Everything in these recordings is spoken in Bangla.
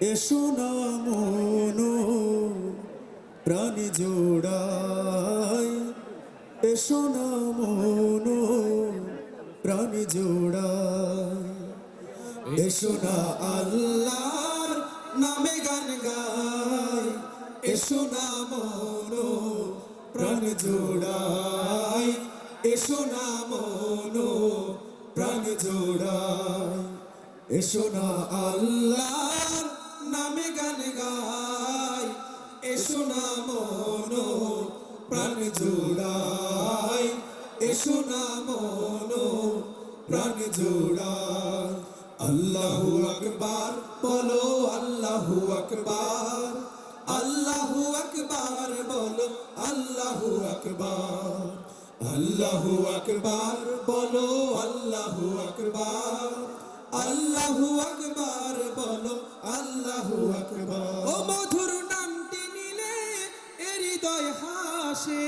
এসো না মন প্রাণ জোড়াই, এসো না মন প্রাণ জোড়াই, এসো না আল্লাহর নামে গান গাই, এসো না মন প্রাণ জোড়াই, এসো না মন প্রাণ জোড়াই, এসো না আল্লাহর নামে গান গাই, এসো না মন প্রাণ জোড়াই, এসো না মন প্রাণ জোড়াই। আল্লাহু আকবার বলো, আল্লাহু আকবার, আল্লাহু আকবার বলো, আল্লাহু আকবার, আল্লাহু আকবার বলো, আল্লাহু আকবার, আল্লাহু আকবার বলো, আল্লাহু আকবার। ও মধুর নামটি নিলে হৃদয় হাসে,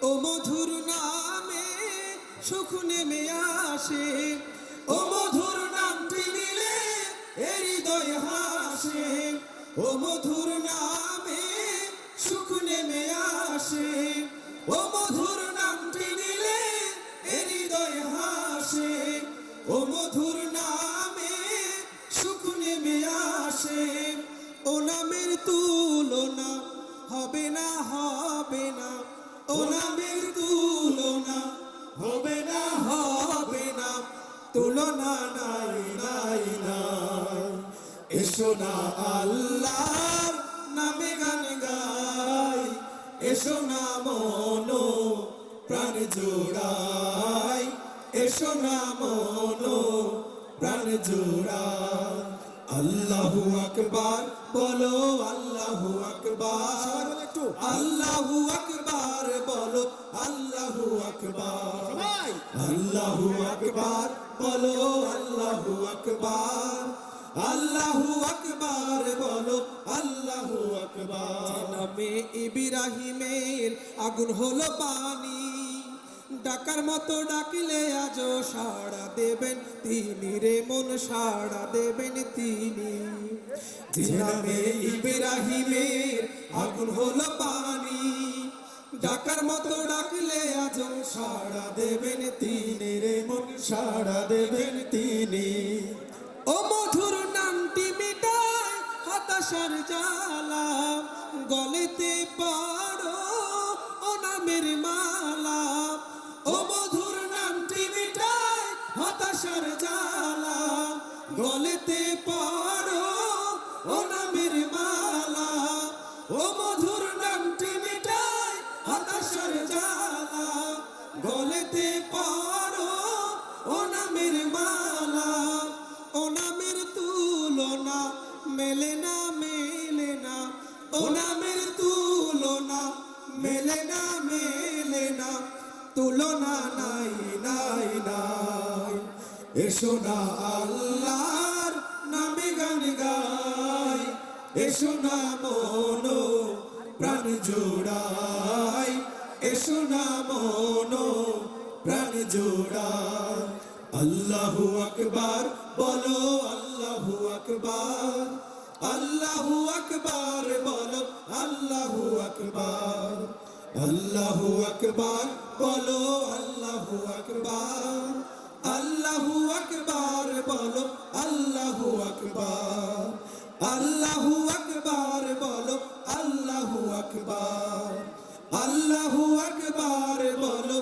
ও মধুর নামে সুখ নেমে আসে, ও মধুর নামটি নিলে হৃদয় হাসে, ও মধুর নামে সুখ নেমে আসে, ও মধুর নামটি নিলে হৃদয় হাসে, ও মধুর নামে সুখ নেমে আসে। ও নামের তুলনা হবে না, হবে না, ও নামের তুলনা হবে না, হবে না, তুলনা নাই নাই নাই। এসো না আল্লাহর নামে গান গাই, এসো না মন প্রাণ জোড়াই, এসো না মন প্রাণ জোড়াই। আল্লাহু আকবার বলো, আল্লাহু আকবার, আল্লাহু আকবার বলো, আল্লাহু আকবার, আল্লাহু আকবার বলো, আল্লাহু আকবার, আল্লাহু আকবার বলো, আল্লাহু আকবার। নামে ইব্রাহিমের আগুন হলো পানি, ডাকার মতো ডাকলে আজও সাড়া দেবেন তিনি রে মন, সাড়া দেবেন তিনি। নামে ইব্রাহিমের আগুন হলো পানি, ডাকার মতো ডাকলে আজও সাড়া দেবেন তিনি রে মন, সাড়া দেবেন তিনি। ও মধুর নামটি মিটায় হতাশার জ্বালা, গলেতে পারো ও নামের মালা, ও মধুর নামটি মিটায় হতাশার জ্বালা, গলেতে পারো ও নামের মালা, ও মধুর নামটি মিটায় হতাশার জ্বালা, গলেতে পারো ও নামের মালা। ও নামের তুলনা মেলে না, মেলে না, ও নামের তুলনা মেলে না, মেলে না, তুলনা নাই নাই নাই। এসো না আল্লাহর নামে গান গাই, এসো না মন প্রাণ জোড়াই, এসো না মন প্রাণ জোড়াই। আল্লাহু আকবার বলো, আল্লাহু আকবার, আল্লাহু আকবার বলো, আল্লাহু আকবার, আল্লাহু আকবার বলো, আল্লাহু আকবার, আল্লাহু আকবার বলো, আল্লাহু আকবার, আল্লাহু আকবার বলো, আল্লাহু আকবার, আল্লাহু আকবার বলো,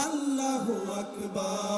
আল্লাহু আকবার।